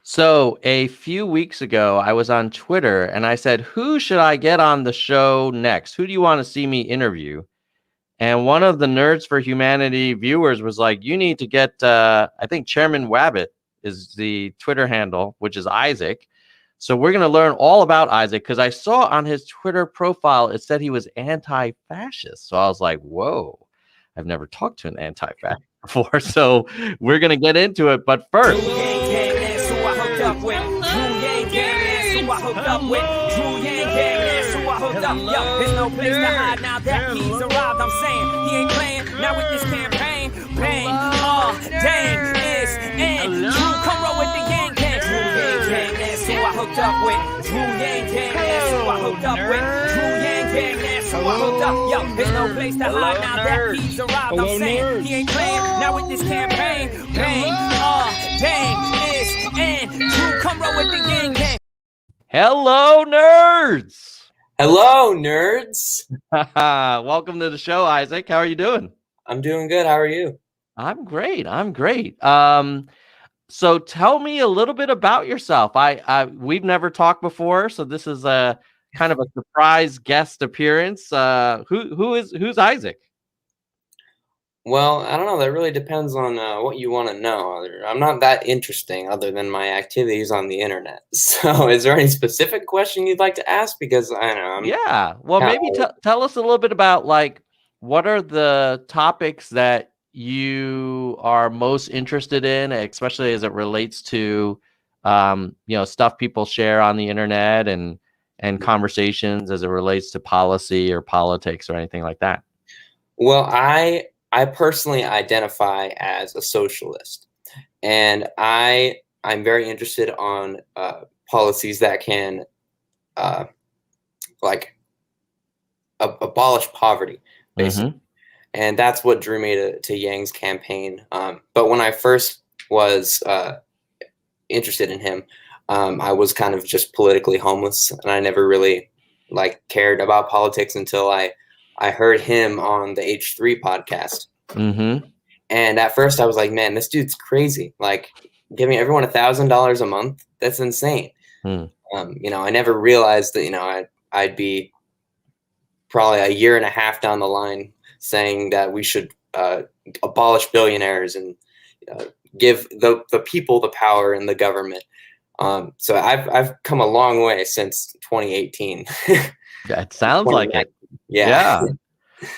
So a few weeks ago, I was on Twitter and I said, who should I get on the show next? Who do you want to see me interview? And one of the Nerds for Humanity viewers was like, you need to get, I think Chairman Wabbit is the Twitter handle, which is Isaac. So we're going to learn all about Isaac because I saw on his Twitter profile, it said he was anti-fascist. So I was like, whoa, I've never talked to an anti-fascist before. So we're going to get into it. But first, there's no place to hide now that he's arrived. I'm saying he ain't playing now with this campaign. Bang, dang, it's and Drew, come roll with the gang gang. Drew gang gang, that's who I hooked up with. Drew gang gang, that's who I hooked up with. Drew gang gang, that's who I hooked up. Yo, there's no place to hide now that he's arrived. I'm saying he ain't playing now with this campaign. Bang, dang, it's and Drew, come roll with the gang gang. hello, nerds. Hello, nerds. Welcome to the show, Isaac. How are you doing? I'm doing good. How are you? I'm great. So tell me a little bit about yourself. We've never talked before, so this is a kind of a surprise guest appearance. Who's Isaac? Well, I don't know. That really depends on what you want to know. I'm not that interesting other than my activities on the internet. So is there any specific question you'd like to ask? Because I don't know. Yeah. Well, maybe tell us a little bit about like what are the topics that you are most interested in, especially as it relates to stuff people share on the internet and conversations as it relates to policy or politics or anything like that. Well, I personally identify as a socialist, and I'm very interested on policies that can abolish poverty, basically. And that's what drew me to Yang's campaign. But when I first was interested in him, I was kind of just politically homeless, and I never really cared about politics until I heard him on the H3 podcast. And at first I was like, man, this dude's crazy. Like giving everyone $1,000 a month. That's insane. I never realized that, I'd be probably a year and a half down the line saying that we should abolish billionaires and give the people the power in the government. So I've come a long way since 2018. That sounds like it. Yeah.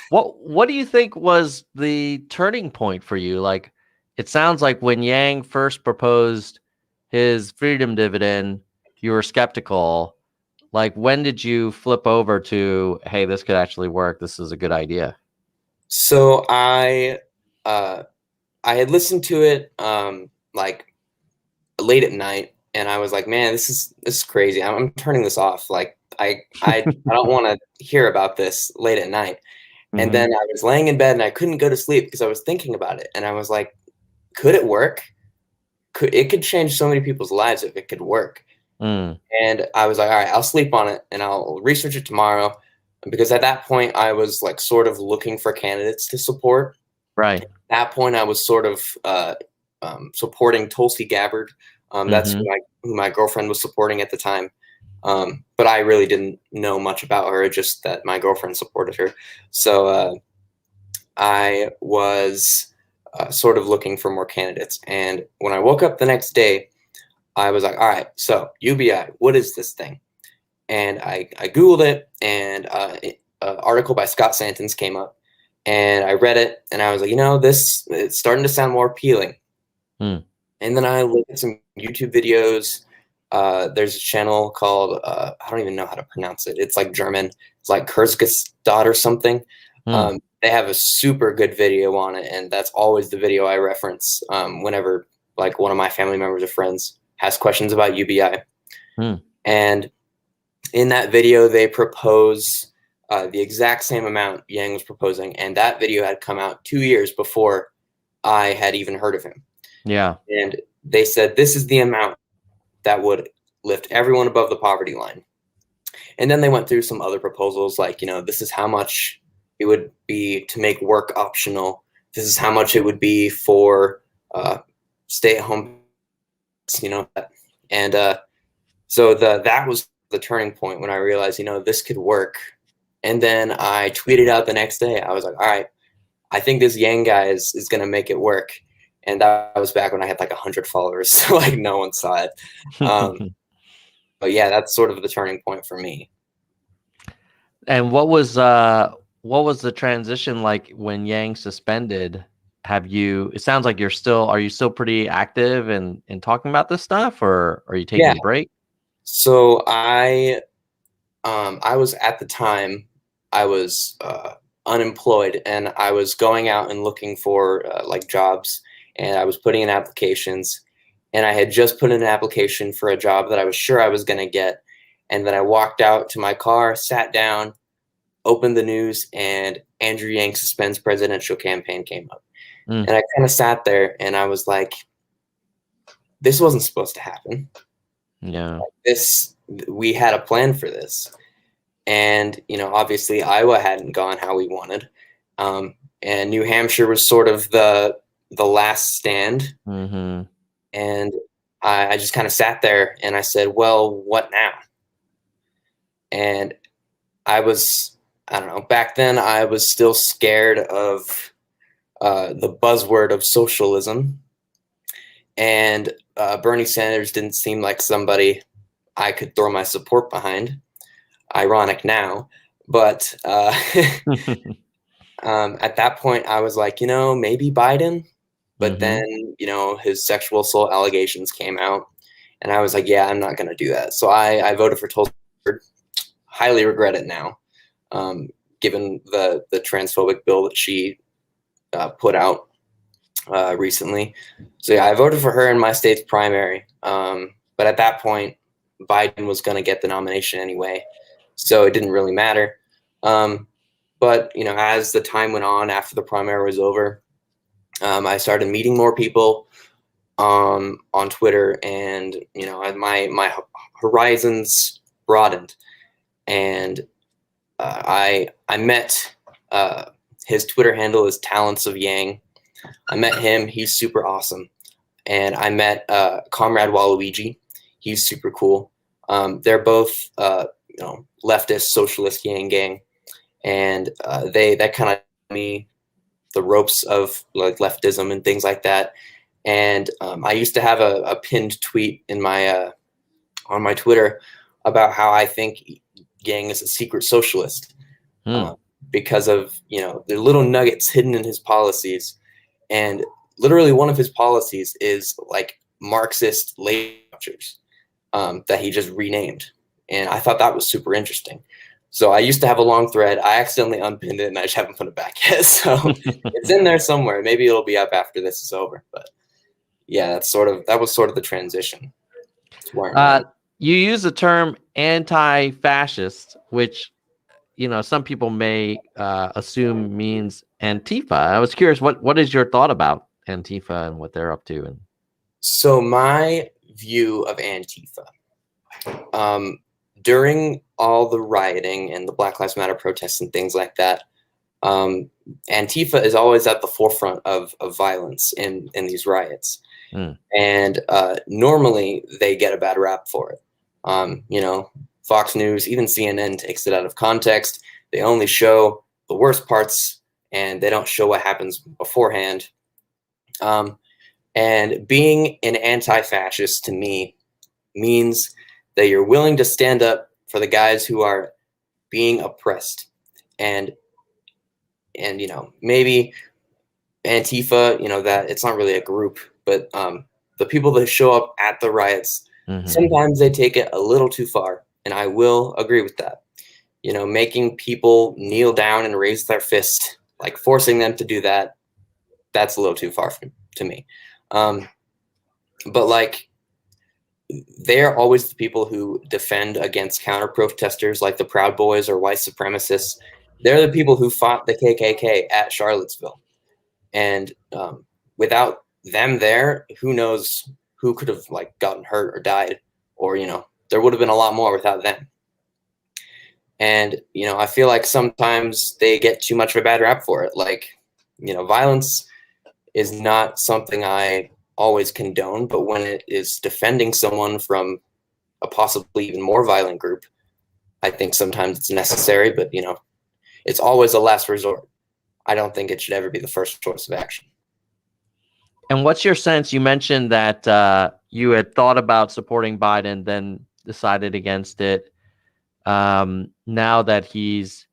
What do you think was the turning point for you? Like, it sounds like when Yang first proposed his freedom dividend, you were skeptical. Like, when did you flip over to, hey, this could actually work? This is a good idea. So I had listened to it late at night, and I was like, man, this is crazy. I'm turning this off. Like, I don't want to hear about this late at night. And then I was laying in bed and I couldn't go to sleep because I was thinking about it. And I was like, could it work? It could change so many people's lives if it could work. And I was like, all right, I'll sleep on it and I'll research it tomorrow. Because at that point I was sort of looking for candidates to support. Right. At that point I was sort of supporting Tulsi Gabbard. That's who my girlfriend was supporting at the time. But I really didn't know much about her, just that my girlfriend supported her. So I was sort of looking for more candidates. And when I woke up the next day, I was like, all right, so UBI, what is this thing? And I Googled it, and an article by Scott Santens came up. And I read it, and I was like, it's starting to sound more appealing. And then I looked at some YouTube videos. There's a channel called, I don't even know how to pronounce it. It's like German. It's like Kurzgesagt or something. They have a super good video on it. And that's always the video I reference whenever one of my family members or friends has questions about UBI. And in that video, they propose the exact same amount Yang was proposing. And that video had come out 2 years before I had even heard of him. Yeah. And they said, this is the amount that would lift everyone above the poverty line. And then they went through some other proposals this is how much it would be to make work optional. This is how much it would be for stay-at-home, And so that was the turning point when I realized, you know, this could work. And then I tweeted out the next day. I was like, all right, I think this Yang guy is going to make it work. And that was back when I had like 100 followers. So like no one saw it. But yeah, that's sort of the turning point for me. And what was the transition like when Yang suspended? It sounds like are you still pretty active in talking about this stuff, or are you taking a break? So I was at the time, I was unemployed, and I was going out and looking for like jobs, and I was putting in applications, and I had just put in an application for a job that I was sure I was going to get. And then I walked out to my car, sat down, opened the news, and Andrew Yang suspends presidential campaign came up. And I kind of sat there and I was like, this wasn't supposed to happen. Yeah. We had a plan for this. And, you know, obviously Iowa hadn't gone how we wanted. And New Hampshire was sort of the last stand. Mm-hmm. And I just kind of sat there and I said, well, what now? And I don't know, back then I was still scared of the buzzword of socialism. And Bernie Sanders didn't seem like somebody I could throw my support behind. Ironic now. But at that point, I was like, you know, maybe Biden. But then, you know, his sexual assault allegations came out. And I was like, yeah, I'm not going to do that. So I voted for Tulsi Gabbard. Highly regret it now, given the transphobic bill that she put out recently. So yeah, I voted for her in my state's primary. But at that point, Biden was going to get the nomination anyway. So it didn't really matter. But, you know, as the time went on after the primary was over, I started meeting more people on Twitter, and, you know, my horizons broadened. And I met his Twitter handle is Talents of Yang. I met him. He's super awesome. And I met Comrade Waluigi. He's super cool. They're both you know, leftist, socialist Yang gang, and that kind of taught me the ropes of like leftism and things like that. And I used to have a pinned tweet in my on my Twitter about how I think Yang is a secret socialist because of, you know, the little nuggets hidden in his policies. And literally one of his policies is like Marxist labor vouchers that he just renamed. And I thought that was super interesting. So I used to have a long thread. I accidentally unpinned it and I just haven't put it back yet. So it's in there somewhere. Maybe it'll be up after this is over. But yeah, that was sort of the transition. You use the term anti-fascist, which, you know, some people may assume means Antifa. I was curious, what is your thought about Antifa and what they're up to? And so my view of Antifa, during all the rioting and the Black Lives Matter protests and things like that, Antifa is always at the forefront of violence in these riots. And normally they get a bad rap for it. You know, Fox News, even CNN takes it out of context. They only show the worst parts and they don't show what happens beforehand. And being an anti-fascist to me means that you're willing to stand up for the guys who are being oppressed. And you know, maybe Antifa, you know, that it's not really a group, but the people that show up at the riots, sometimes they take it a little too far. And I will agree with that. You know, making people kneel down and raise their fist, like forcing them to do that, that's a little too far to me. But like, they're always the people who defend against counter protesters like the Proud Boys or white supremacists. They're the people who fought the KKK at Charlottesville. And without them there, who knows who could have like gotten hurt or died, or, you know, there would have been a lot more without them. And, you know, I feel like sometimes they get too much of a bad rap for it. Like, you know, violence is not something I always condone, but when it is defending someone from a possibly even more violent group, I think sometimes it's necessary, but it's always a last resort. I don't think it should ever be the first choice of action. And what's your sense? You mentioned that you had thought about supporting Biden, then decided against it. Now that he's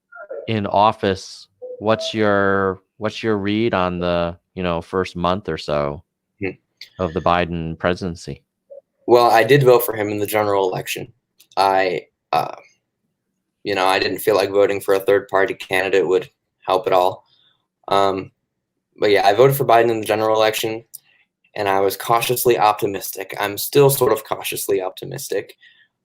in office, what's your read on the first month or so of the Biden presidency? Well, I did vote for him in the general election. I didn't feel like voting for a third party candidate would help at all. But yeah, I voted for Biden in the general election, and I was cautiously optimistic. I'm still sort of cautiously optimistic.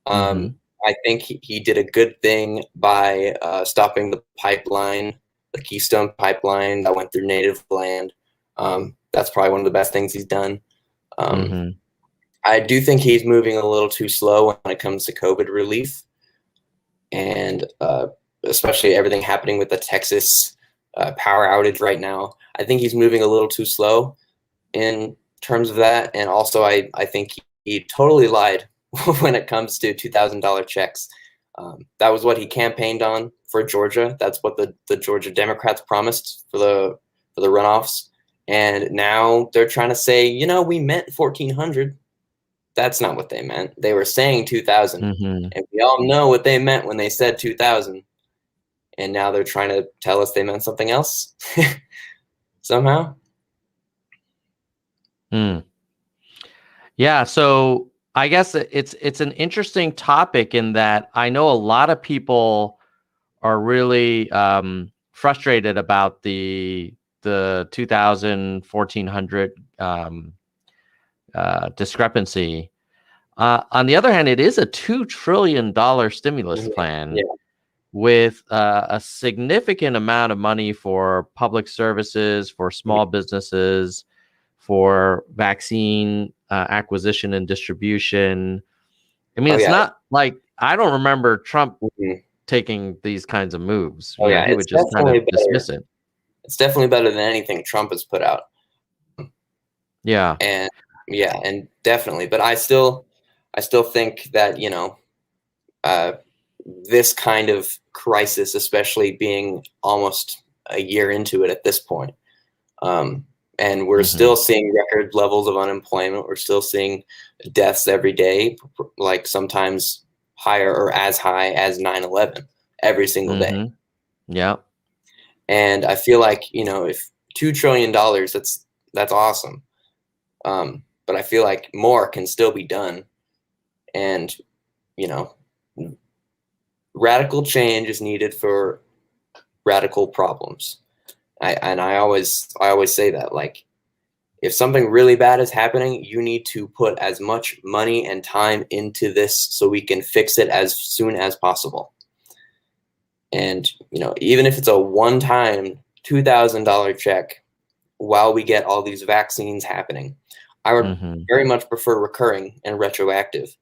I think he did a good thing by stopping the pipeline, the Keystone pipeline that went through native land. That's probably one of the best things he's done. I do think he's moving a little too slow when it comes to COVID relief, and especially everything happening with the Texas power outage right now. I think he's moving a little too slow in terms of that. And also, I think he totally lied when it comes to $2,000 checks. That was what he campaigned on for Georgia. That's what the Georgia Democrats promised for the runoffs. And now they're trying to say, we meant 1,400. That's not what they meant. They were saying 2,000. And we all know what they meant when they said 2,000. And now they're trying to tell us they meant something else somehow. Yeah, so I guess it's an interesting topic in that I know a lot of people are really frustrated about the 2,000, 1,400 discrepancy. On the other hand, it is a $2 trillion stimulus plan with a significant amount of money for public services, for small businesses, for vaccine acquisition and distribution. I mean, it's not like I don't remember Trump taking these kinds of moves. He would just kind of dismiss it. It's definitely better than anything Trump has put out. Yeah. And definitely. But I still think that, this kind of crisis, especially being almost a year into it at this point, and we're still seeing record levels of unemployment. We're still seeing deaths every day, like sometimes higher or as high as 9/11 every single day. Yeah. And I feel like, if $2 trillion, that's awesome. But I feel like more can still be done. And, radical change is needed for radical problems. I always say that, like, if something really bad is happening, you need to put as much money and time into this so we can fix it as soon as possible. And, even if it's a one-time $2,000 check while we get all these vaccines happening, I would very much prefer recurring and retroactive.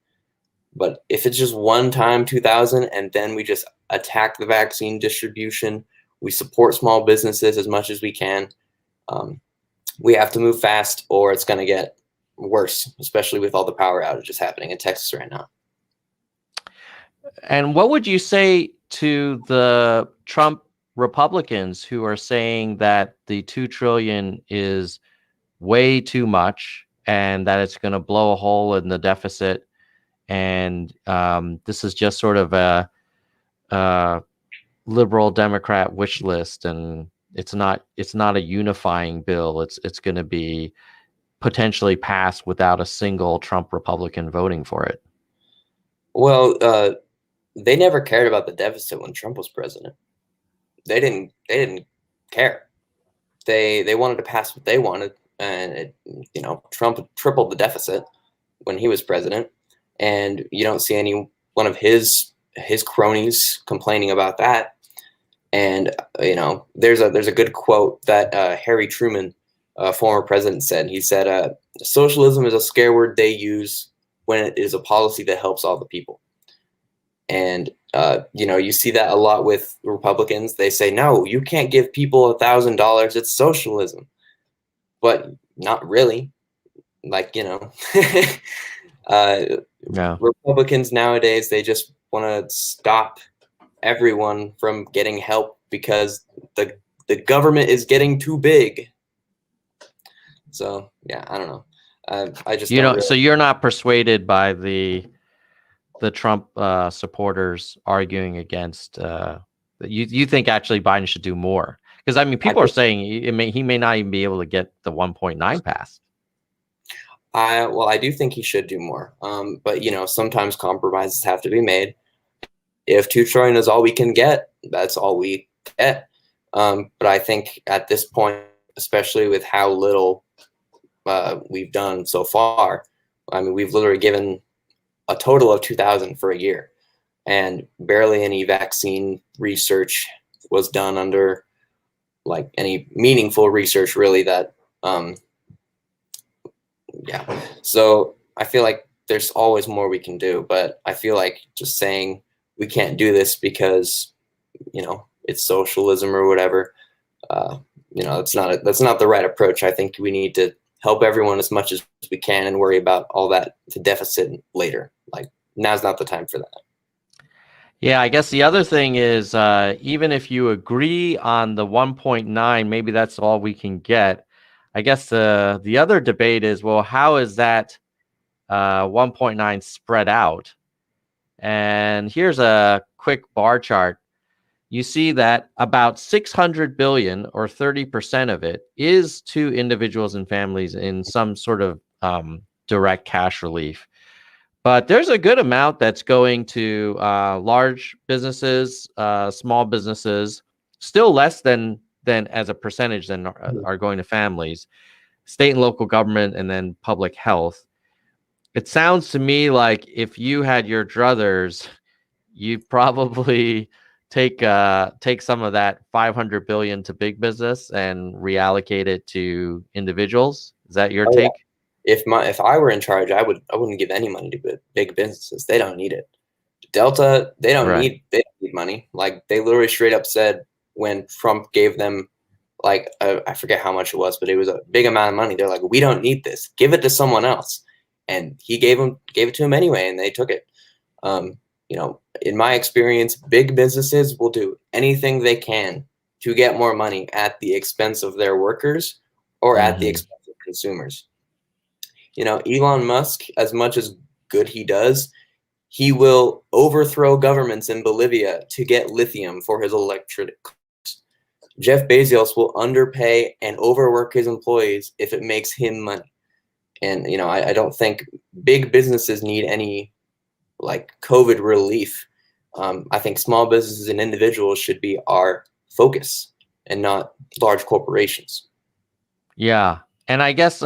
But if it's just one-time 2,000 and then we just attack the vaccine distribution, we support small businesses as much as we can, we have to move fast or it's going to get worse, especially with all the power outages happening in Texas right now. And what would you say to the Trump Republicans who are saying that the $2 trillion is way too much and that it's going to blow a hole in the deficit, and this is just sort of a liberal Democrat wish list, and it's not a unifying bill. It's going to be potentially passed without a single Trump Republican voting for it? Well, they never cared about the deficit when Trump was president. They didn't care. They wanted to pass what they wanted, and Trump tripled the deficit when he was president, and you don't see any one of his cronies complaining about that. And there's a good quote that Harry Truman, former president, said. He said, "Socialism is a scare word they use when it is a policy that helps all the people." And you see that a lot with Republicans. They say, "No, you can't give people $1,000. It's socialism." But not really. like, Yeah. Republicans nowadays, they just want to stop everyone from getting help because the government is getting too big. So yeah, I don't know. I just don't. So you're not persuaded by the Trump supporters arguing against. You think actually Biden should do more? Because I mean, people are saying he may not even be able to get the 1.9 passed. I do think he should do more. But sometimes compromises have to be made. If $2 trillion is all we can get, that's all we get. But I think at this point, especially with how little we've done so far, I mean, we've literally given a total of 2,000 for a year, and barely any vaccine research was done under like any meaningful research really that yeah. So I feel like there's always more we can do, but I feel like just saying we can't do this because it's socialism or whatever, that's not the right approach. I think we need to help everyone as much as we can and worry about all that, the deficit later. Like, now's not the time for that. Yeah, I guess the other thing is, even if you agree on the 1.9, maybe that's all we can get. I guess the other debate is, well, how is that 1.9 spread out? And here's a quick bar chart. You see that about 600 billion, or 30% of it, is to individuals and families in some sort of direct cash relief. But there's a good amount that's going to large businesses, small businesses, still less than as a percentage than are going to families, state and local government, and then public health. It sounds to me like if you had your druthers, you'd probably take some of that 500 billion to big business and reallocate it to individuals. Is that your take? Yeah. If I were in charge, I wouldn't give any money to big businesses. They don't need it. Delta, they don't need money. Like, they literally straight up said when Trump gave them, like, I forget how much it was, but it was a big amount of money. They're like, we don't need this. Give it to someone else. And he gave it to him anyway, and they took it. In my experience, big businesses will do anything they can to get more money at the expense of their workers or at the expense of consumers. Elon Musk, as much as good he does, he will overthrow governments in Bolivia to get lithium for his electric cars. Jeff Bezos will underpay and overwork his employees if it makes him money. And, I don't think big businesses need any like COVID relief. I think small businesses and individuals should be our focus and not large corporations. Yeah. And I guess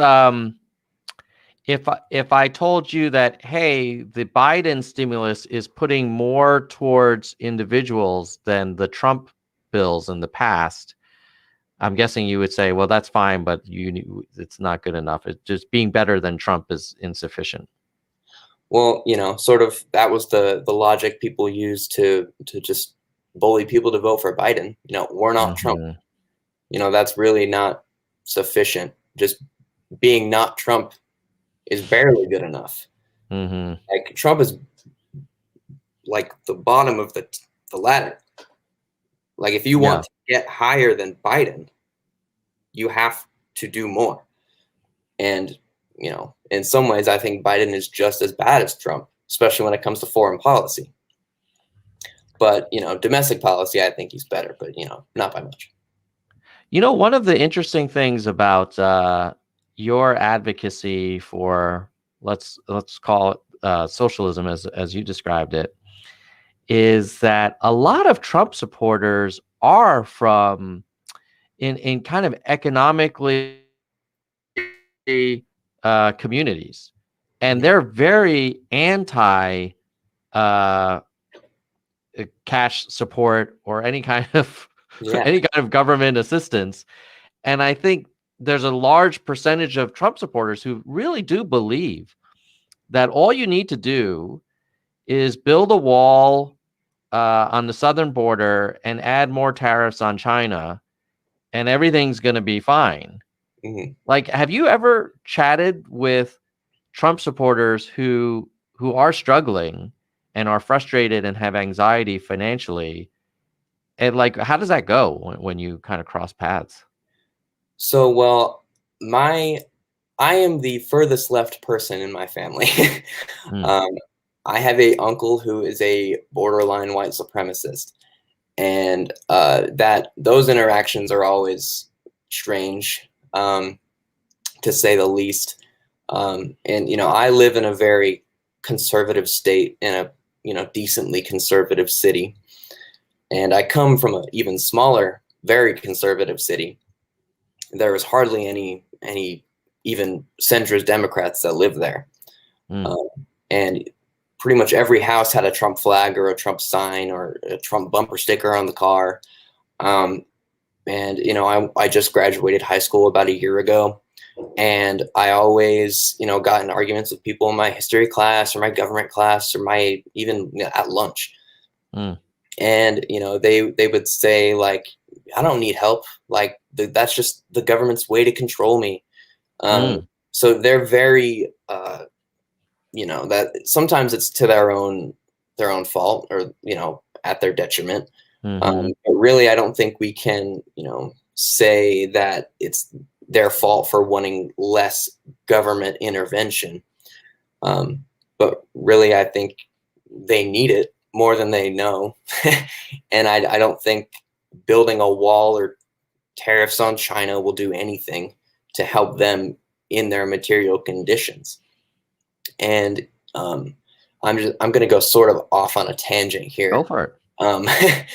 if I told you that, hey, the Biden stimulus is putting more towards individuals than the Trump bills in the past, I'm guessing you would say, well, that's fine, but it's not good enough. It's just being better than Trump is insufficient. Well, sort of that was the logic people used to just bully people to vote for Biden. We're not Trump. That's really not sufficient. Just being not Trump is barely good enough. Like, Trump is like the bottom of the ladder. Like, if you want to get higher than Biden, you have to do more. And in some ways, I think Biden is just as bad as Trump, especially when it comes to foreign policy. But, domestic policy, I think he's better, but, not by much. One of the interesting things about your advocacy for, let's call it socialism as you described it, is that a lot of Trump supporters are from in kind of economically communities, and they're very anti cash support or any kind of government assistance. And I think there's a large percentage of Trump supporters who really do believe that all you need to do is build a wall on the southern border and add more tariffs on China, and everything's going to be fine. Mm-hmm. Like, have you ever chatted with Trump supporters who are struggling and are frustrated and have anxiety financially? And like, how does that go when you kind of cross paths? So, well, I am the furthest left person in my family. Mm, um, I have a uncle who is a borderline white supremacist, and that those interactions are always strange, to say the least. And I live in a very conservative state in a decently conservative city, and I come from an even smaller, very conservative city. There was hardly any even centrist Democrats that lived there, mm, and pretty much every house had a Trump flag or a Trump sign or a Trump bumper sticker on the car. Um, and I just graduated high school about a year ago, and I always got in arguments with people in my history class or my government class or my even at lunch. mm, And they would say, like, I don't need help, like that's just the government's way to control me. mm, So they're very that sometimes it's to their own fault, or at their detriment. mm-hmm, But really, I don't think we can say that it's their fault for wanting less government intervention. But really, I think they need it more than they know. And I don't think building a wall or tariffs on China will do anything to help them in their material conditions. And I'm going to go sort of off on a tangent go here. for it.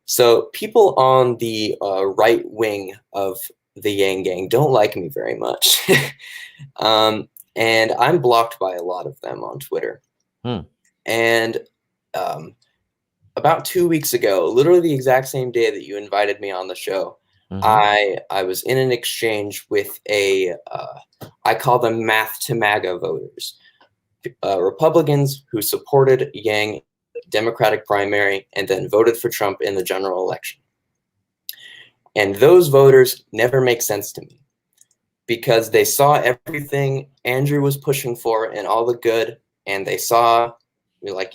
So people on the right wing of the Yang Gang don't like me very much. And I'm blocked by a lot of them on Twitter. Hmm. And about 2 weeks ago, literally the exact same day that you invited me on the show, Mm-hmm. I was in an exchange with I call them math to MAGA voters, Republicans who supported Yang Democratic primary and then voted for Trump in the general election. And those voters never make sense to me, because they saw everything Andrew was pushing for and all the good, and they saw, like,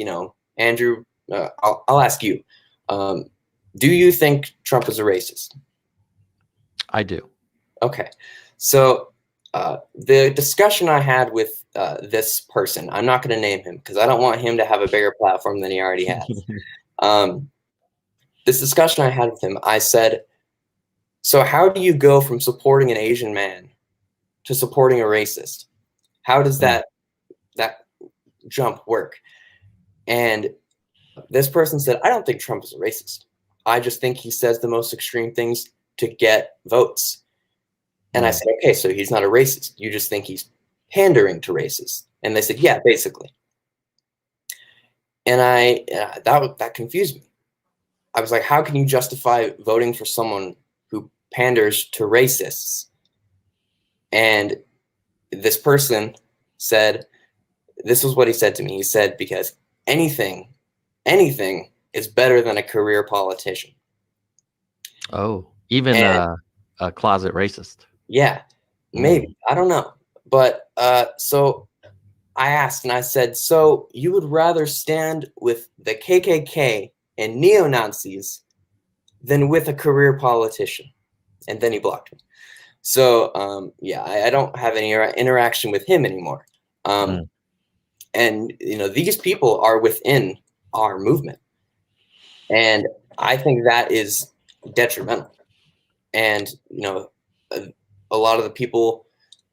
Andrew, I'll ask you, do you think Trump is a racist? I do. Okay. So the discussion I had with this person, I'm not going to name him because I don't want him to have a bigger platform than he already has. This discussion I had with him, I said, so how do you go from supporting an Asian man to supporting a racist? How does that jump work? And this person said, I don't think Trump is a racist. I just think he says the most extreme things to get votes. And I said, okay, so he's not a racist. You just think he's pandering to racists. And they said, yeah, basically. And that confused me. I was like, how can you justify voting for someone who panders to racists? And this person said, this was what he said to me. He said, because anything is better than a career politician. Oh, even a closet racist. Yeah, maybe. I don't know. But so I asked, and I said, so you would rather stand with the KKK and neo-Nazis than with a career politician? And then he blocked me. So yeah, I don't have any interaction with him anymore. And these people are within our movement, and I think that is detrimental. And a lot of the people,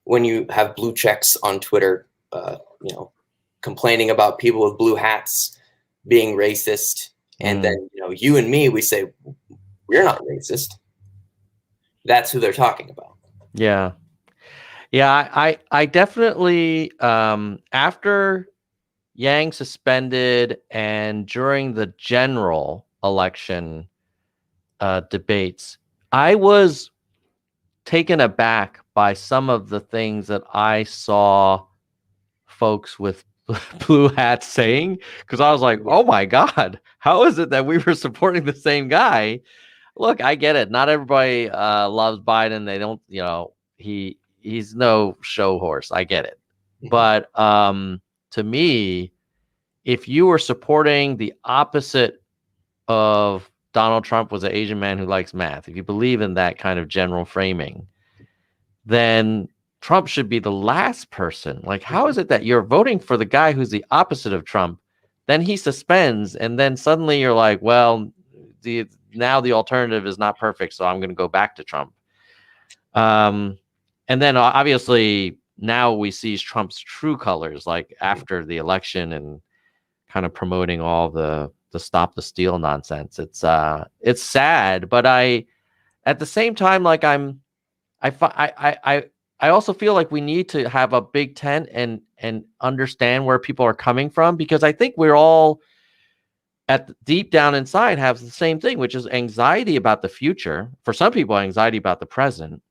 when you have blue checks on Twitter, complaining about people with blue hats being racist, and then you and me, we say we're not racist. That's who they're talking about. Yeah. I definitely after Yang suspended and during the general election debates, I was taken aback by some of the things that I saw folks with blue hats saying, because I was like, oh my God, how is it that we were supporting the same guy? Look, I get it. Not everybody loves Biden. They don't, he's no show horse. I get it. But to me, if you were supporting the opposite of Donald Trump was an Asian man who likes math, if you believe in that kind of general framing, then Trump should be the last person. Like, how is it that you're voting for the guy who's the opposite of Trump? Then he suspends, and then suddenly you're like, well, now the alternative is not perfect, so I'm going to go back to Trump. And then obviously now we see Trump's true colors, like after the election and kind of promoting all the stop the steal nonsense. It's sad, but at the same time, like I also feel like we need to have a big tent and understand where people are coming from, because I think we're all deep down inside have the same thing, which is anxiety about the future. For some people, anxiety about the present.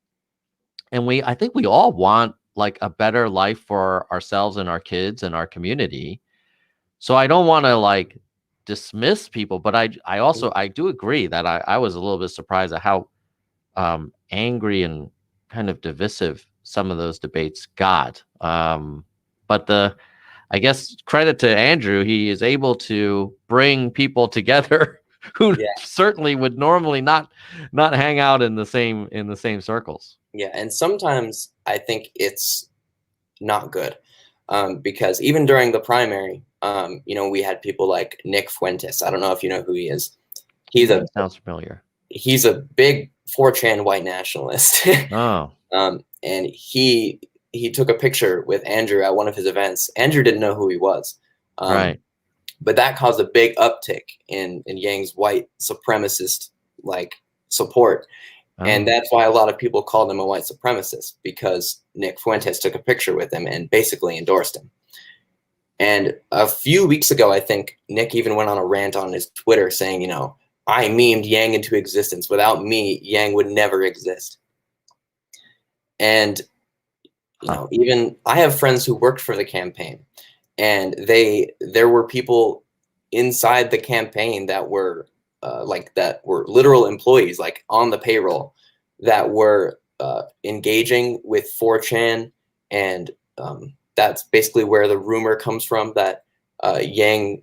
And I think we all want like a better life for ourselves and our kids and our community. So I don't want to like dismiss people, but I also do agree that I was a little bit surprised at how angry and kind of divisive some of those debates got. But I guess credit to Andrew, he is able to bring people together who certainly would normally not hang out in the same circles. Yeah, and sometimes I think it's not good, because even during the primary, we had people like Nick Fuentes. I don't know if you know who he is. Sounds familiar. He's a big 4chan white nationalist. Oh. And he took a picture with Andrew at one of his events. Andrew didn't know who he was. Right. But that caused a big uptick in Yang's white supremacist like support. Oh. And that's why a lot of people called him a white supremacist, because Nick Fuentes took a picture with him and basically endorsed him. And a few weeks ago, I think Nick even went on a rant on his Twitter saying, I memed Yang into existence. Without me, Yang would never exist. And, even I have friends who worked for the campaign, and there were people inside the campaign that were literal employees, like on the payroll, that were engaging with 4chan. And that's basically where the rumor comes from that Yang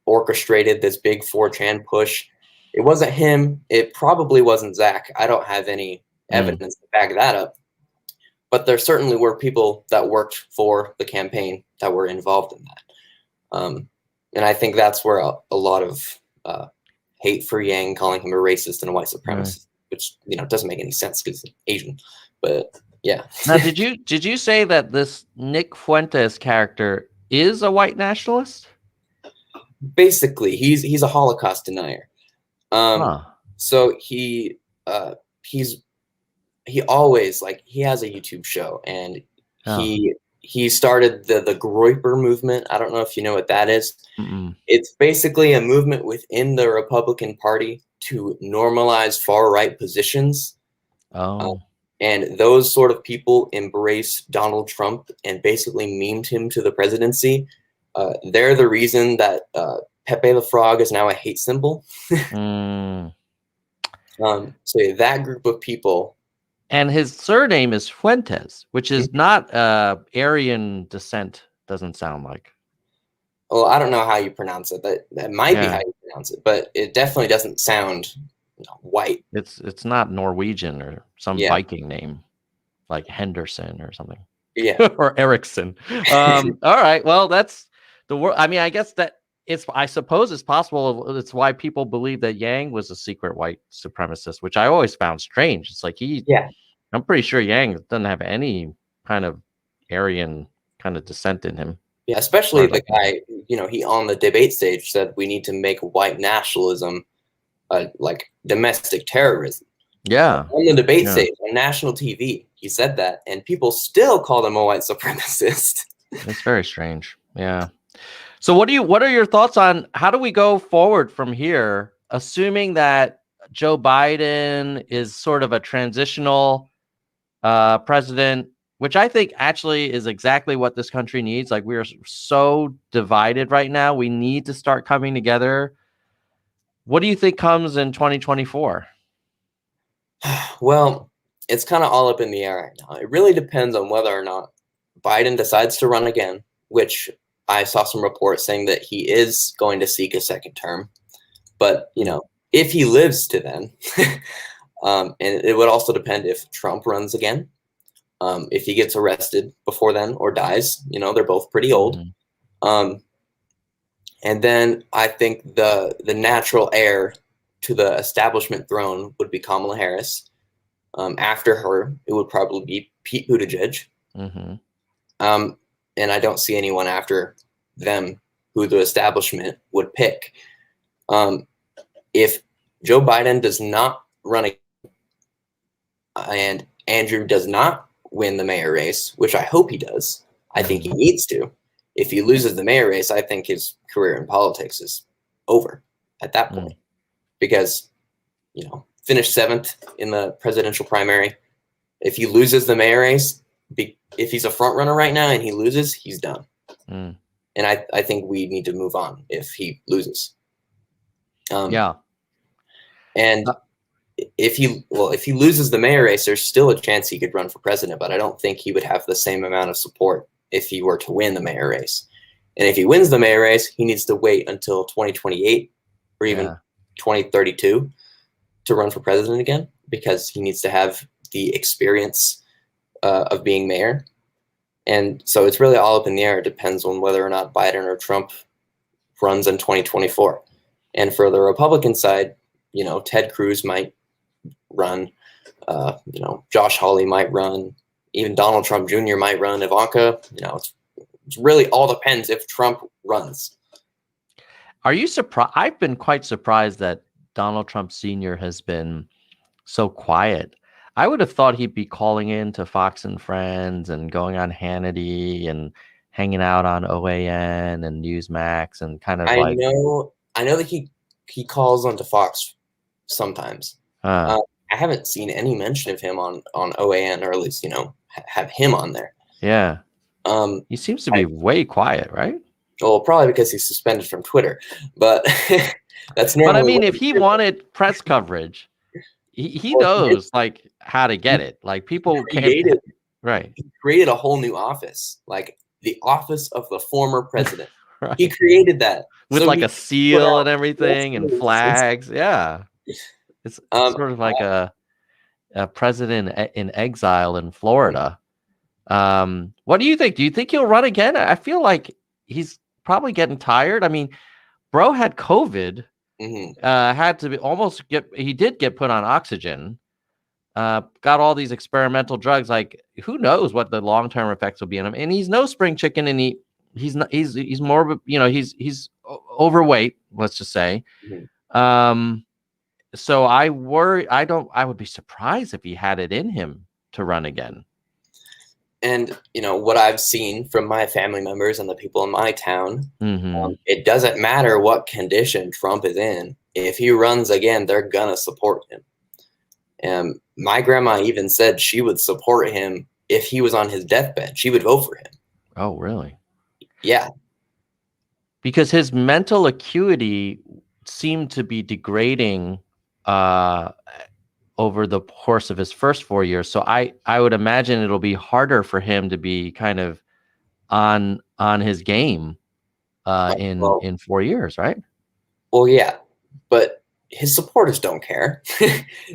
orchestrated this big 4chan push. It wasn't him. It probably wasn't Zach. I don't have any evidence to back that up. But there certainly were people that worked for the campaign that were involved in that. And I think that's where a lot of hate for Yang, calling him a racist and a white supremacist, which doesn't make any sense because he's Asian. But yeah. Now, did you say that this Nick Fuentes character is a white nationalist? Basically, he's a Holocaust denier. So he's always he has a YouTube show, and he started the Groyper movement. I don't know if you know what that is. Mm-mm. It's basically a movement within the Republican Party to normalize far right positions. And those sort of people embrace Donald Trump and basically memed him to the presidency. They're the reason that Pepe the Frog is now a hate symbol. So that group of people. And his surname is Fuentes, which is not Aryan descent, doesn't sound like. Well, I don't know how you pronounce it. That might be how you pronounce it, but it definitely doesn't sound white. It's not Norwegian or some Viking name like Henderson or something. Yeah. Or Erickson. All right. Well, that's the word. I mean, I guess that I suppose it's possible. It's why people believe that Yang was a secret white supremacist, which I always found strange. It's like I'm pretty sure Yang doesn't have any kind of Aryan kind of descent in him. Yeah, especially the guy, he on the debate stage said we need to make white nationalism like domestic terrorism. Yeah. On the debate stage on national TV, he said that, and people still called him a white supremacist. It's very strange. Yeah. So what are your thoughts on how do we go forward from here, assuming that Joe Biden is sort of a transitional president, which I think actually is exactly what this country needs. Like, we are so divided right now. We need to start coming together. What do you think comes in 2024? Well, it's kind of all up in the air right now. It really depends on whether or not Biden decides to run again, which I saw some reports saying that he is going to seek a second term. But, if he lives to then, and it would also depend if Trump runs again, if he gets arrested before then or dies, they're both pretty old. And then I think the natural heir to the establishment throne would be Kamala Harris. After her, it would probably be Pete Buttigieg. And I don't see anyone after them who the establishment would pick. If Joe Biden does not run again, and Andrew does not win the mayor race, which I hope he does, I think he needs to. If he loses the mayor race, I think his career in politics is over at that point. Because, finished 7th in the presidential primary. If he loses the mayor race, if he's a front runner right now and he loses, he's done. And I think we need to move on if he loses. And if he loses the mayor race, there's still a chance he could run for president, but I don't think he would have the same amount of support if he were to win the mayor race. And if he wins the mayor race, he needs to wait until 2028 or even 2032 to run for president again, because he needs to have the experience of being mayor. And so it's really all up in the air. It depends on whether or not Biden or Trump runs in 2024. And for the Republican side, Ted Cruz might run, Josh Hawley might run, even Donald Trump Jr. might run, Ivanka, it's really all depends if Trump runs. Are you surprised? I've been quite surprised that Donald Trump Sr. has been so quiet. I would have thought he'd be calling in to Fox and Friends and going on Hannity and hanging out on OAN and Newsmax and kind of I know that he calls onto Fox sometimes. I haven't seen any mention of him on OAN, or at least, have him on there. Yeah. He seems to be way quiet, right? Well, probably because he's suspended from Twitter, but that's normally. But I mean, if he wanted press coverage, he knows like how to get it. Like people created, right? He created a whole new office, like the office of the former president. Right. He created that with like a seal and everything and flags. Yeah, it's sort of like a president in exile in Florida. What do you think? Do you think he'll run again? I feel like he's probably getting tired. I mean, bro had COVID, had to he did get put on oxygen, got all these experimental drugs. Like, who knows what the long-term effects will be in him? And he's no spring chicken, and he's more, he's overweight, let's just say. So I would be surprised if he had it in him to run again. And, what I've seen from my family members and the people in my town, it doesn't matter what condition Trump is in. If he runs again, they're going to support him. And my grandma even said she would support him if he was on his deathbed. She would vote for him. Oh, really? Yeah. Because his mental acuity seemed to be degrading over the course of his first 4 years. So I would imagine it'll be harder for him to be kind of on his game in 4 years, right? Well, yeah, but his supporters don't care.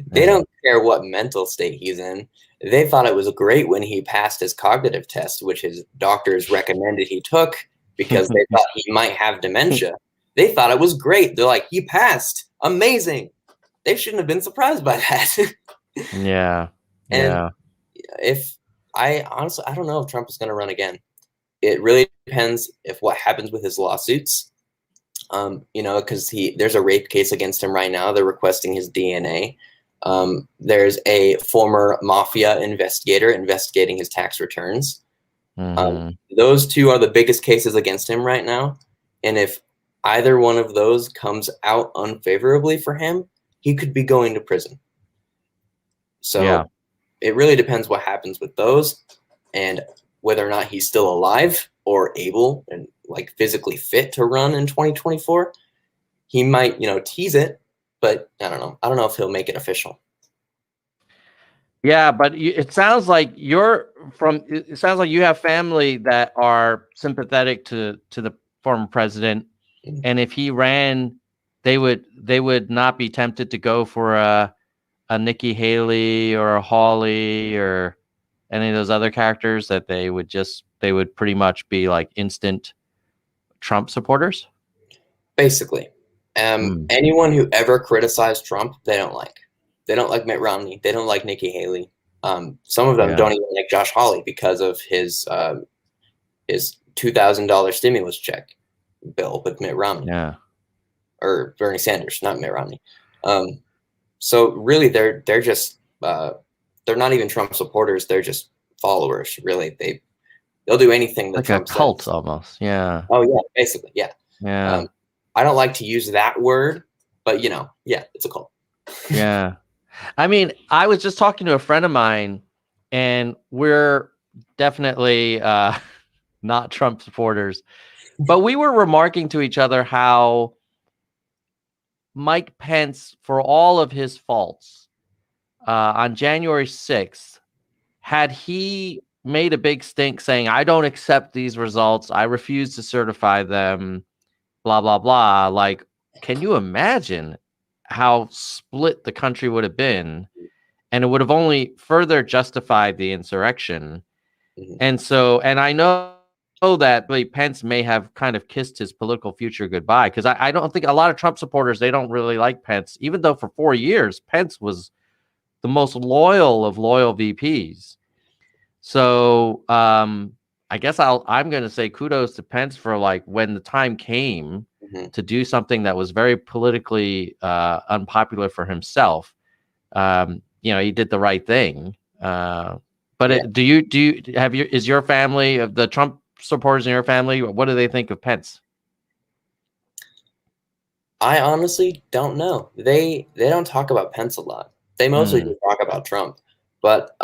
They don't care what mental state he's in. They thought it was great when he passed his cognitive test, which his doctors recommended he took because they thought he might have dementia. They thought it was great. They're like, he passed. Amazing. They shouldn't have been surprised by that. Yeah. And if I don't know if Trump is going to run again. It really depends if what happens with his lawsuits. Because there's a rape case against him right now. They're requesting his DNA. There's a former mafia investigator investigating his tax returns. Those two are the biggest cases against him right now. And if either one of those comes out unfavorably for him, he could be going to prison. So it really depends what happens with those and whether or not he's still alive or able and like physically fit to run in 2024. He might, tease it, but I don't know. I don't know if he'll make it official. Yeah, but it sounds like it sounds like you have family that are sympathetic to the former president, and if he ran, they would not be tempted to go for a Nikki Haley or a Hawley or any of those other characters, that they would pretty much be like instant Trump supporters. Basically, anyone who ever criticized Trump, they don't like. They don't like Mitt Romney. They don't like Nikki Haley. Some of them don't even like Josh Hawley because of his $2,000 stimulus check bill with Mitt Romney. Yeah. Or Bernie Sanders, not Mitt Romney. So really, they're just they're not even Trump supporters. They're just followers. Really, they'll do anything that like Trump a cult says. Almost. Yeah. Oh yeah, basically, yeah. Yeah. I don't like to use that word, but yeah, it's a cult. Yeah. I mean, I was just talking to a friend of mine, and we're definitely not Trump supporters, but we were remarking to each other how Mike Pence, for all of his faults, on January 6th, had he made a big stink saying, I don't accept these results, I refuse to certify them, blah, blah, blah. Like, can you imagine how split the country would have been? And it would have only further justified the insurrection. And so, and I know that Pence may have kind of kissed his political future goodbye, because I don't think a lot of Trump supporters, they don't really like Pence, even though for 4 years, Pence was the most loyal of loyal VPs. So I guess I'm going to say kudos to Pence for, like, when the time came to do something that was very politically unpopular for himself. He did the right thing. But yeah. Is your family, of the Trump supporters in your family, what do they think of Pence? I honestly don't know. They don't talk about Pence a lot. They mostly do talk about Trump. But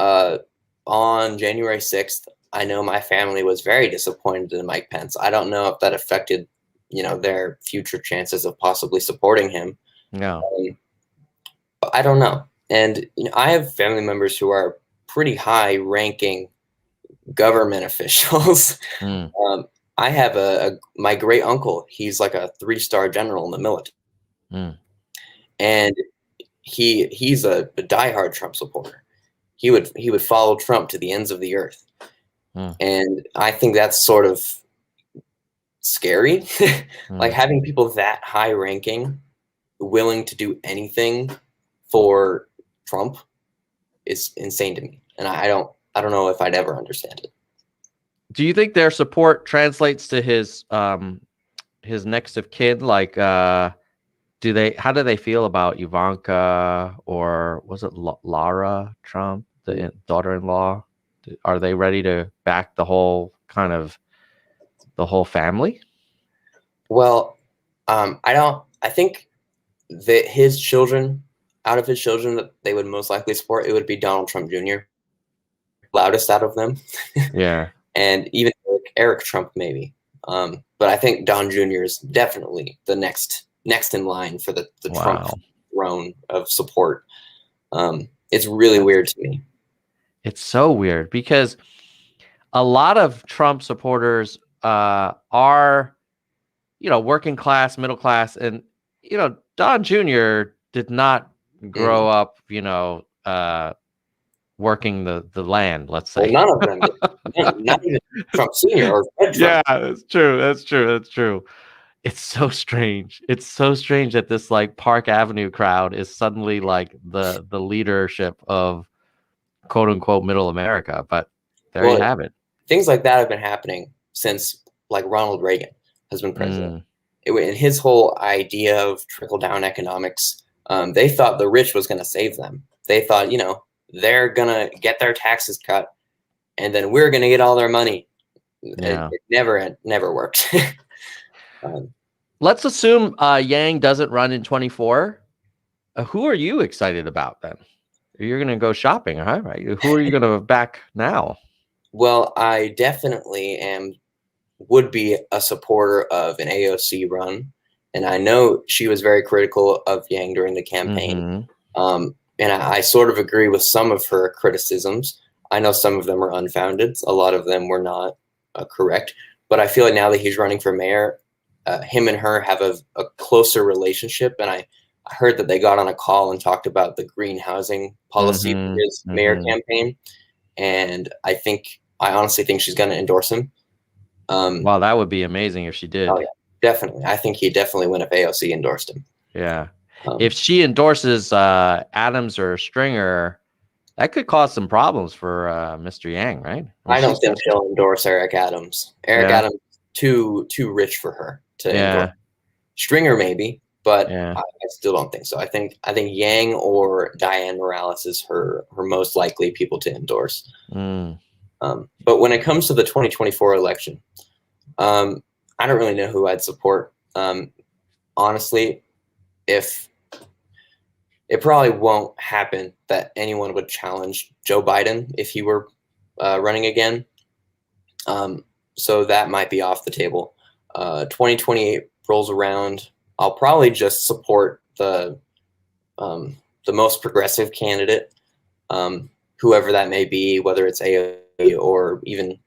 on January 6th, I know my family was very disappointed in Mike Pence. I don't know if that affected, their future chances of possibly supporting him. No. But I don't know. And I have family members who are pretty high-ranking government officials. I have my great uncle. He's like a 3-star general in the military, and he's a diehard Trump supporter. He would follow Trump to the ends of the earth, and I think that's sort of scary. Like, having people that high-ranking willing to do anything for Trump is insane to me, and I don't know if I'd ever understand it. Do you think their support translates to his next of kin? Like, how do they feel about Ivanka, or was it Lara Trump, the daughter-in-law? Are they ready to back the whole family? Well, I think that his children, out of his children, that they would most likely support, it would be Donald Trump Jr., loudest out of them. Yeah. And even Eric Trump, maybe. But I think Don Jr. is definitely the next in line for the Trump throne of support. It's really weird to me. It's so weird, because a lot of Trump supporters are, working class, middle class, and Don Jr. did not grow up, working the land, let's say. Well, none of them. Not even Trump Sr. or Fred Trump. Yeah, that's true. It's so strange. It's so strange that this, like, Park Avenue crowd is suddenly like the leadership of quote unquote middle America. But there you have it. Things like that have been happening since, like, Ronald Reagan has been president. And his whole idea of trickle-down economics, they thought the rich was going to save them. They thought, they're going to get their taxes cut, and then we're going to get all their money. Yeah. It never worked. Let's assume Yang doesn't run in 2024. Who are you excited about then? You're going to go shopping, huh? Right? Who are you going to back now? Well, I definitely would be a supporter of an AOC run, and I know she was very critical of Yang during the campaign. and I sort of agree with some of her criticisms. I know some of them are unfounded. A lot of them were not correct. But I feel like now that he's running for mayor, him and her have a closer relationship. And I heard that they got on a call and talked about the green housing policy for his mayor campaign. And I honestly think she's going to endorse him. Wow, that would be amazing if she did. Oh, yeah, definitely. I think he'd definitely win if AOC endorsed him. Yeah. If she endorses Adams or Stringer, that could cause some problems for Mr. Yang, right? I don't think she'll endorse Eric Adams. Eric Adams too rich for her to endorse. Stringer maybe, but I still don't think so. I think Yang or Dianne Morales is her most likely people to endorse. But when it comes to the 2024 election, I don't really know who I'd support. Honestly, if it probably won't happen that anyone would challenge Joe Biden if he were running again. So that might be off the table. 2028 rolls around. I'll probably just support the most progressive candidate, whoever that may be, whether it's AOC or even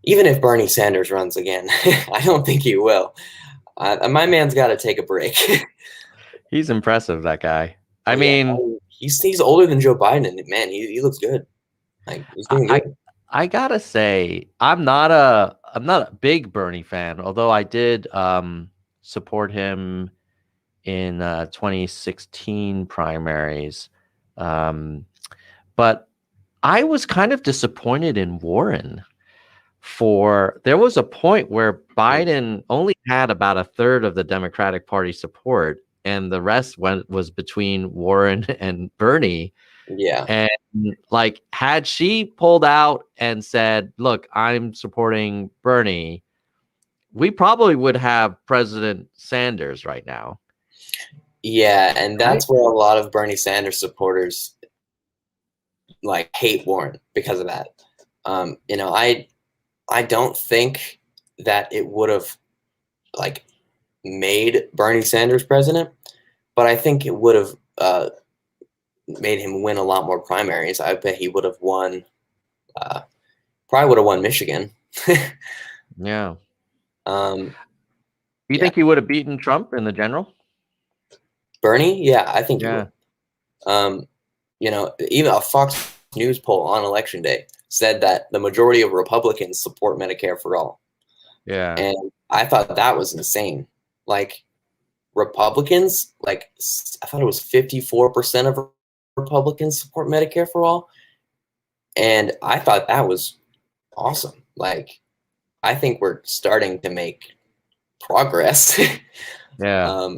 if Bernie Sanders runs again. I don't think he will. My man's got to take a break. He's impressive, that guy. I mean, he's older than Joe Biden, and man, he looks good. Like, he's doing good. I gotta say, I'm not a big Bernie fan, although I did support him in 2016 primaries. But I was kind of disappointed in Warren. There was a point where Biden only had about a third of the Democratic Party support, and the rest was between Warren and Bernie. Yeah. And like, had she pulled out and said, look, I'm supporting Bernie, we probably would have President Sanders right now. Yeah. And that's where a lot of Bernie Sanders supporters like hate Warren because of that. I don't think that it would have like made Bernie Sanders president, but I think it would have made him win a lot more primaries. I bet he would have won, probably would have won Michigan. Yeah. Do you think he would have beaten Trump in the general? Bernie? Yeah, I think he would. Even a Fox News poll on election day said that the majority of Republicans support Medicare for all. Yeah. And I thought that was insane. Like, Republicans, like, I thought it was 54% of Republicans support Medicare for all. And I thought that was awesome. Like, I think we're starting to make progress. Yeah.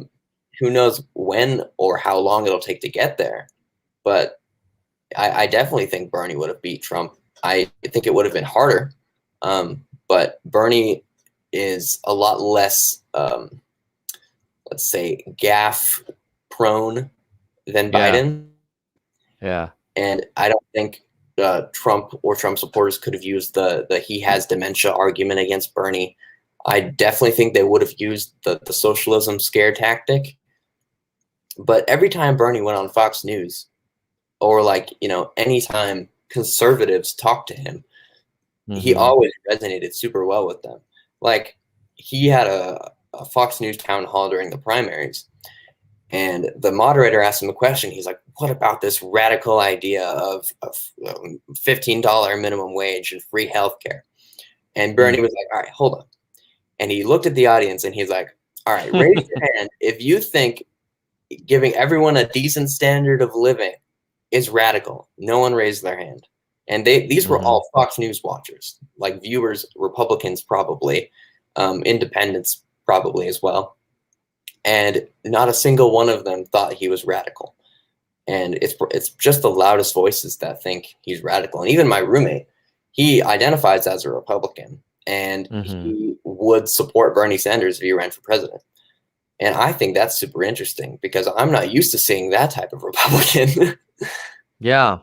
Who knows when or how long it'll take to get there. But I definitely think Bernie would have beat Trump. I think it would have been harder. But Bernie is a lot less, let's say, gaffe prone than Biden. Yeah. And I don't think Trump or Trump supporters could have used the he has dementia argument against Bernie. I definitely think they would have used the socialism scare tactic. But every time Bernie went on Fox News, or anytime conservatives talked to him, he always resonated super well with them. Like, he had a Fox News town hall during the primaries, and the moderator asked him a question. He's like, what about this radical idea of $15 minimum wage and free healthcare? And Bernie was like, all right, hold on. And he looked at the audience and he's like, all right, raise your hand if you think giving everyone a decent standard of living is radical. No one raised their hand. And these were all Fox News watchers, like viewers, Republicans probably, independents probably as well. And not a single one of them thought he was radical. And it's just the loudest voices that think he's radical. And even my roommate, he identifies as a Republican, and he would support Bernie Sanders if he ran for president. And I think that's super interesting because I'm not used to seeing that type of Republican. Yeah.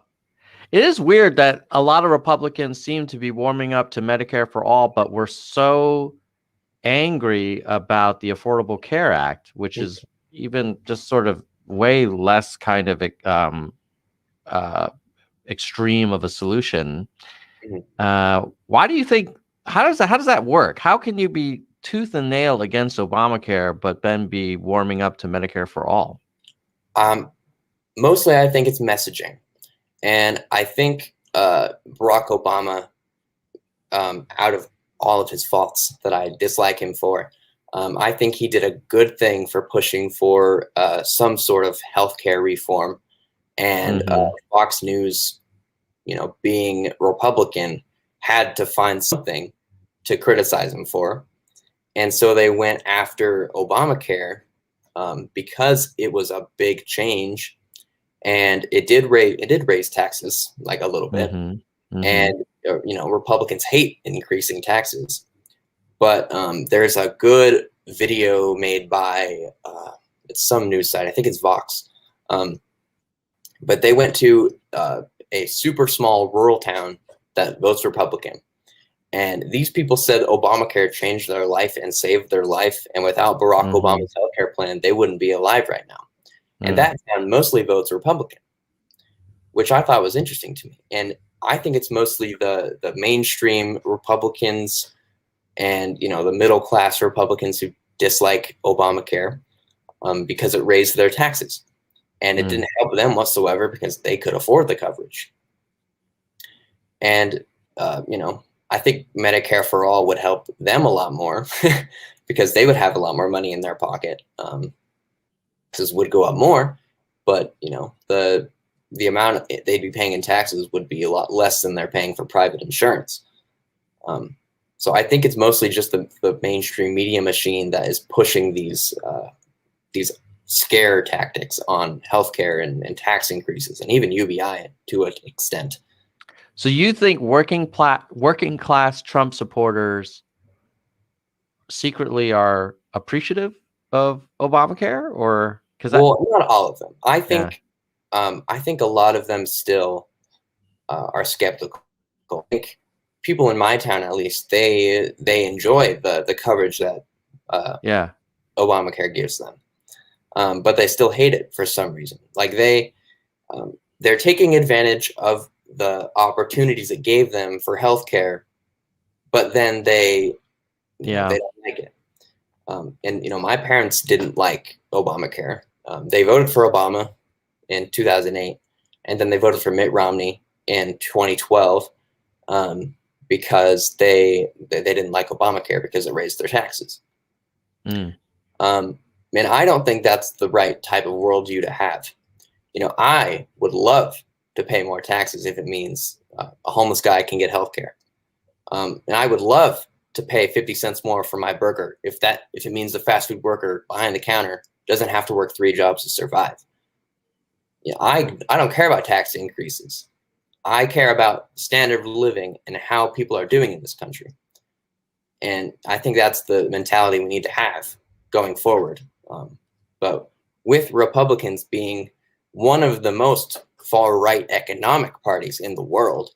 It is weird that a lot of Republicans seem to be warming up to Medicare for all, but we're so angry about the Affordable Care Act, which is even just sort of way less kind of extreme of a solution. Mhm. Why do you think? How does that work? How can you be tooth and nail against Obamacare, but then be warming up to Medicare for all? Mostly, I think it's messaging, and I think Barack Obama, out of all of his faults that I dislike him for, I think he did a good thing for pushing for some sort of healthcare reform, and Fox News, being Republican, had to find something to criticize him for. And so they went after Obamacare because it was a big change, and it did raise taxes like a little bit. And Republicans hate increasing taxes. But there's a good video made by it's some news site. I think it's Vox. But they went to a super small rural town that votes Republican. And these people said Obamacare changed their life and saved their life. And without Barack Obama's healthcare plan, they wouldn't be alive right now. And that town mostly votes Republican, which I thought was interesting to me. And I think it's mostly the mainstream Republicans and the middle class Republicans who dislike Obamacare because it raised their taxes, and it didn't help them whatsoever because they could afford the coverage. And I think Medicare for all would help them a lot more because they would have a lot more money in their pocket. Taxes would go up more, but the amount they'd be paying in taxes would be a lot less than they're paying for private insurance. So I think it's mostly just the mainstream media machine that is pushing these scare tactics on healthcare and tax increases, and even UBI to an extent. So you think working class Trump supporters secretly are appreciative of Obamacare, or well, not all of them. I think a lot of them still are skeptical. I think people in my town, at least, they enjoy the coverage that Obamacare gives them, but they still hate it for some reason. Like they're taking advantage of the opportunities it gave them for healthcare, but then they don't like it. And my parents didn't like Obamacare. They voted for Obama in 2008, and then they voted for Mitt Romney in 2012 because they didn't like Obamacare because it raised their taxes. And I don't think that's the right type of worldview to have. I would love to pay more taxes if it means a homeless guy can get healthcare. And I would love to pay 50 cents more for my burger if it means the fast food worker behind the counter doesn't have to work 3 jobs to survive. I don't care about tax increases. I care about standard of living and how people are doing in this country. And I think that's the mentality we need to have going forward. But with Republicans being one of the most far-right economic parties in the world,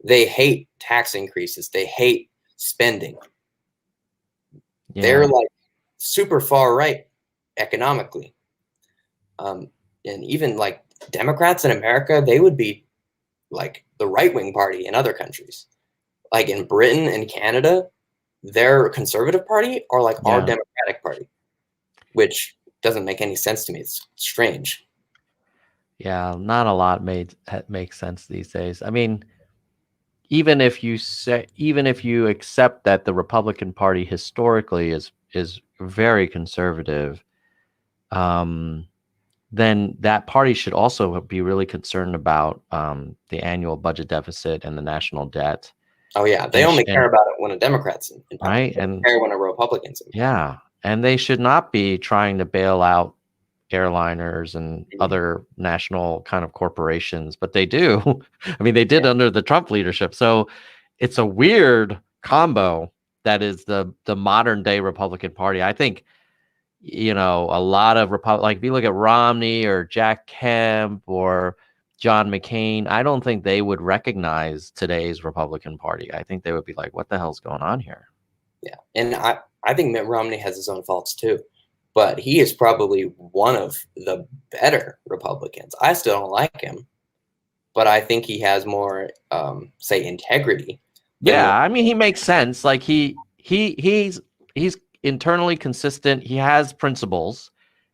they hate tax increases. They hate spending. They're like super far-right economically. And even like Democrats in America, they would be like the right-wing party in other countries. Like in Britain and Canada, their conservative party are like our Democratic party, which doesn't make any sense to me. It's strange. Yeah, not a lot makes sense these days. I mean, even if you accept that the Republican Party historically is very conservative, then that party should also be really concerned about the annual budget deficit and the national debt. Oh yeah, they only care about it when a Democrat's in power. Right, and care when a Republican's in power. Yeah, and they should not be trying to bail out airliners and other national kind of corporations, but they do. I mean, they did under the Trump leadership. So it's a weird combo that is the modern day Republican Party. I think, a lot of like if you look at Romney or Jack Kemp or John McCain, I don't think they would recognize today's Republican Party. I think they would be like, what the hell's going on here? Yeah. And I think Mitt Romney has his own faults too, but he is probably one of the better Republicans. I still don't like him, but I think he has more, say, integrity. Yeah, I mean, he makes sense. Like he's internally consistent. He has principles.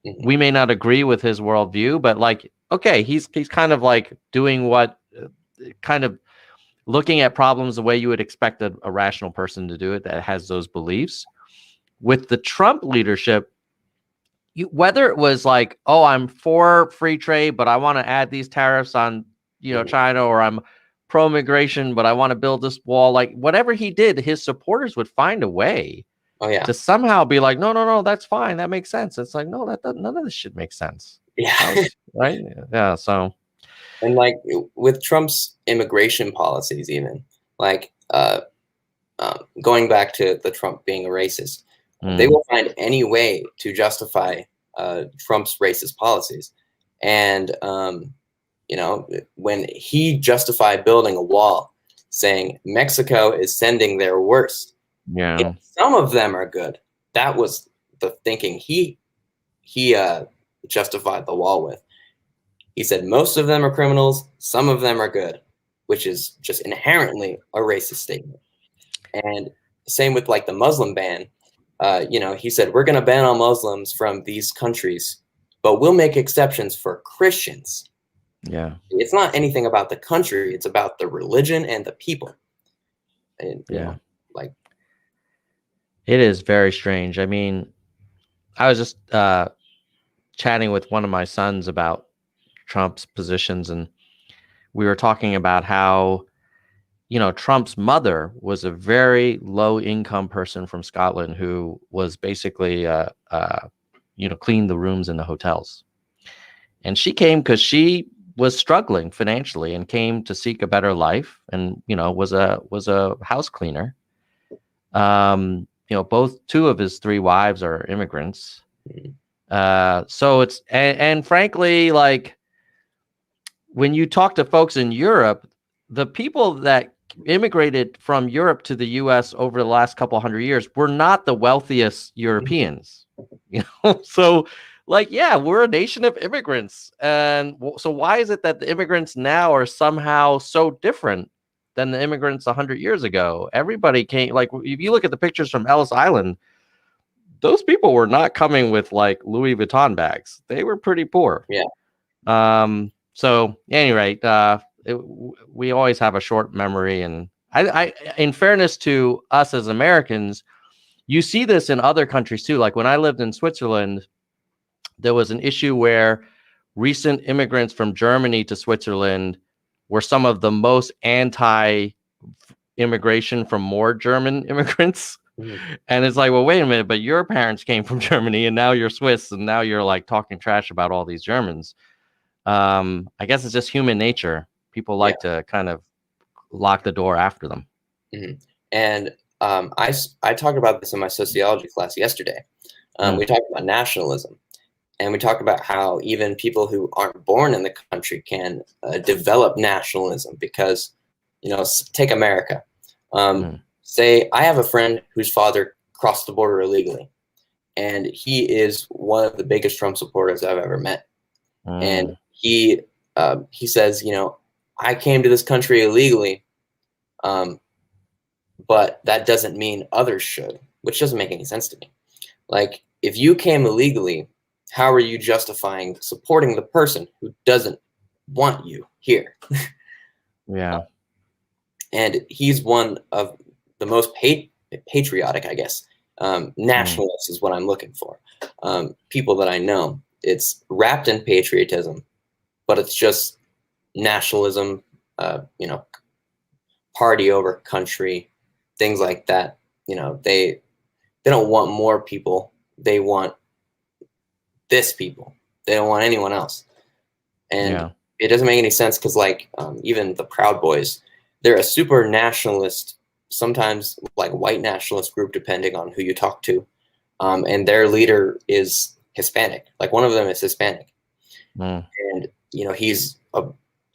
Mhm. We may not agree with his worldview, but like, okay, he's kind of like doing what, kind of looking at problems the way you would expect a rational person to do it that has those beliefs. With the Trump leadership, whether it was like, oh, I'm for free trade, but I want to add these tariffs on, China, or I'm pro-immigration, but I want to build this wall, like whatever he did, his supporters would find a way Oh yeah, to somehow be like, no, no, no, that's fine, that makes sense. It's like, no, none of this shit makes sense. yeah. Right. Yeah. So And like with Trump's immigration policies, even like going back to the Trump being a racist, they will find any way to justify Trump's racist policies. And when he justified building a wall, saying Mexico is sending their worst, yeah, some of them are good. That was the thinking he justified the wall with. He said most of them are criminals, some of them are good, which is just inherently a racist statement. And same with like the Muslim ban. He said, we're going to ban all Muslims from these countries, but we'll make exceptions for Christians. yeah, It's not anything about the country. It's about the religion and the people. And, like, it is very strange. I mean, I was just chatting with one of my sons about Trump's positions, and we were talking about how, Trump's mother was a very low income person from Scotland who was basically, cleaned the rooms in the hotels. And she came because she was struggling financially and came to seek a better life, and, was a house cleaner. Both two of his three wives are immigrants. So it's, and frankly, like when you talk to folks in Europe, the people that immigrated from Europe to the US over the last couple hundred years were not the wealthiest Europeans, so like, yeah, we're a nation of immigrants. And so why is it that the immigrants now are somehow so different than the immigrants 100 years ago? Everybody came, like, if you look at the pictures from Ellis Island, those people were not coming with like Louis Vuitton bags. They were pretty poor. yeah. So anyway, we always have a short memory, and I, in fairness to us as Americans, you see this in other countries too. Like when I lived in Switzerland, there was an issue where recent immigrants from Germany to Switzerland were some of the most anti-immigration from more German immigrants. And it's like, well, wait a minute, but your parents came from Germany and now you're Swiss and now you're like talking trash about all these Germans. I guess it's just human nature. People like to kind of lock the door after them. And I talked about this in my sociology class yesterday. We talked about nationalism, and we talked about how even people who aren't born in the country can develop nationalism because, take America. Say I have a friend whose father crossed the border illegally, and he is one of the biggest Trump supporters I've ever met. And he says, I came to this country illegally, but that doesn't mean others should, which doesn't make any sense to me. Like, if you came illegally, how are you justifying supporting the person who doesn't want you here? Yeah. And he's one of the most patriotic, I guess. Nationalists is what I'm looking for. People that I know. It's wrapped in patriotism, but it's just nationalism, party over country, things like that. They don't want more people. They want this people. They don't want anyone else. And it doesn't make any sense because, like, even the Proud Boys, they're a super nationalist, sometimes like white nationalist group, depending on who you talk to. And their leader is Hispanic. Like, one of them is Hispanic. And,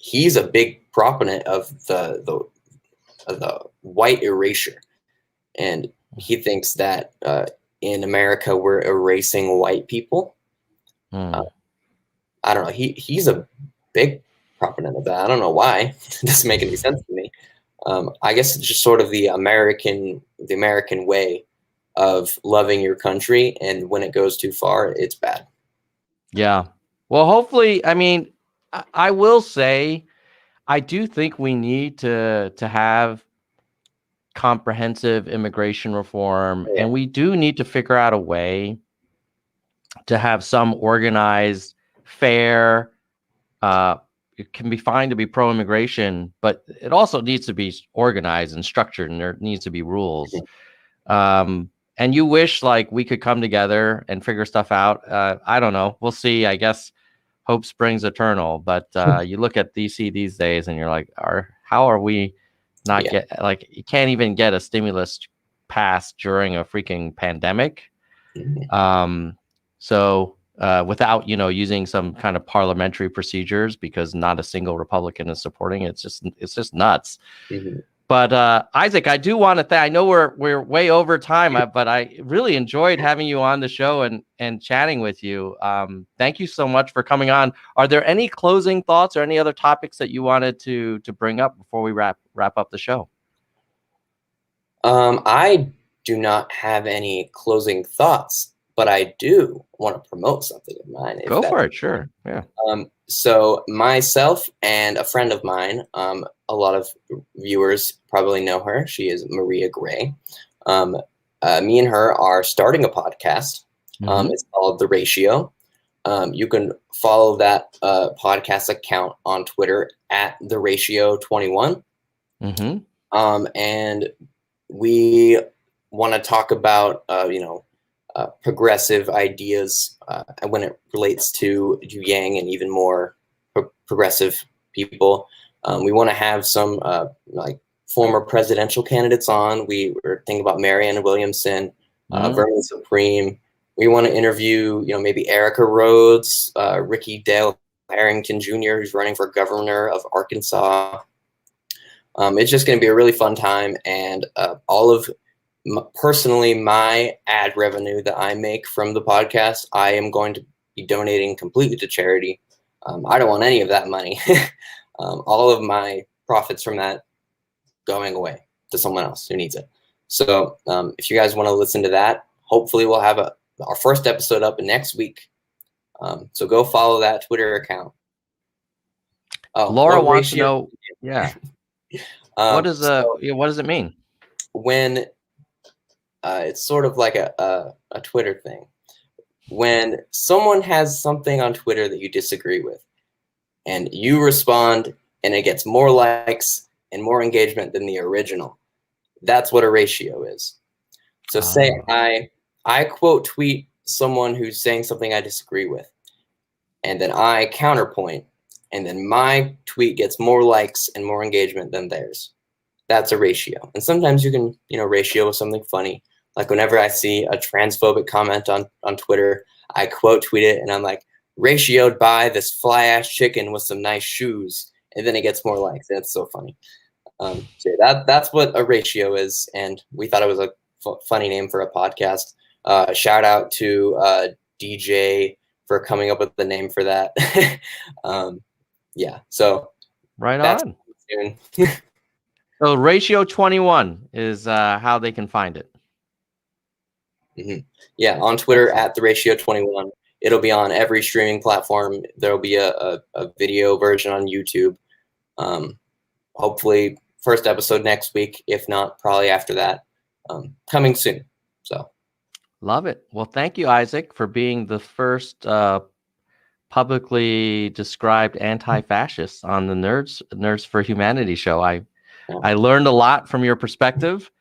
he's a big proponent of the white erasure. And he thinks that in America, we're erasing white people. I don't know. He's a big proponent of that. I don't know why. It doesn't make any sense to me. I guess it's just sort of the American way of loving your country, and when it goes too far, it's bad. Yeah. Well, hopefully, I mean, I will say, I do think we need to have comprehensive immigration reform, Yeah. and we do need to figure out a way to have some organized, fair. It can be fine to be pro-immigration, but it also needs to be organized and structured, and there needs to be rules. And you wish like we could come together and figure stuff out. I don't know. We'll see. I guess hope springs eternal. But you look at DC these days, and you're like, how are we not get like you can't even get a stimulus passed during a freaking pandemic? So without using some kind of parliamentary procedures, because not a single Republican is supporting it. It's just nuts. But Isaac, I do want to I know we're way over time, but I really enjoyed having you on the show and chatting with you. Thank you so much for coming on. Are there any closing thoughts or any other topics that you wanted to bring up before we wrap up the show? I do not have any closing thoughts, but I do want to promote something of mine. Go for it. Sure. Yeah. So myself and a friend of mine, a lot of viewers probably know her. She is Maria Gray. Me and her are starting a podcast. It's called The Ratio. You can follow that podcast account on Twitter at The Ratio 21. And we want to talk about, progressive ideas when it relates to Yang and even more progressive people. We want to have some like former presidential candidates on. We were thinking about Marianne Williamson, Vernon Supreme. We want to interview, maybe Erica Rhodes, Ricky Dale Harrington Jr., who's running for governor of Arkansas. It's just going to be a really fun time, and all of personally, my ad revenue that I make from the podcast, I am going to be donating completely to charity. I don't want any of that money. All of my profits from that going away to someone else who needs it. So if you guys want to listen to that, hopefully we'll have our first episode up next week. So go follow that Twitter account. Laura wants to know. Yeah. What does it mean? When it's sort of like a Twitter thing. When someone has something on Twitter that you disagree with, and you respond, and it gets more likes and more engagement than the original, that's what a ratio is. So say I quote tweet someone who's saying something I disagree with, and then I counterpoint, and then my tweet gets more likes and more engagement than theirs. That's a ratio. And sometimes you can, ratio with something funny. Like whenever I see a transphobic comment on Twitter, I quote tweet it, and I'm like, ratioed by this fly-ass chicken with some nice shoes. And then it gets more likes. And it's so funny. So that's what a ratio is. And we thought it was a funny name for a podcast. Shout out to DJ for coming up with the name for that. Yeah. So right on. So Ratio 21 is how they can find it. Yeah, on Twitter at The Ratio 21. It'll be on every streaming platform. There'll be a video version on YouTube. Hopefully, first episode next week. If not, probably after that. Coming soon. So, love it. Well, thank you, Isaac, for being the first publicly described anti-fascist on the Nerds for Humanity show. I learned a lot from your perspective,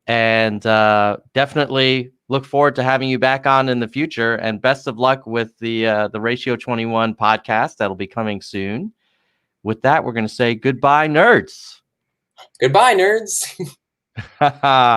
and definitely look forward to having you back on in the future. And best of luck with the Ratio 21 podcast that'll be coming soon. With that, we're going to say goodbye, nerds. Goodbye, nerds.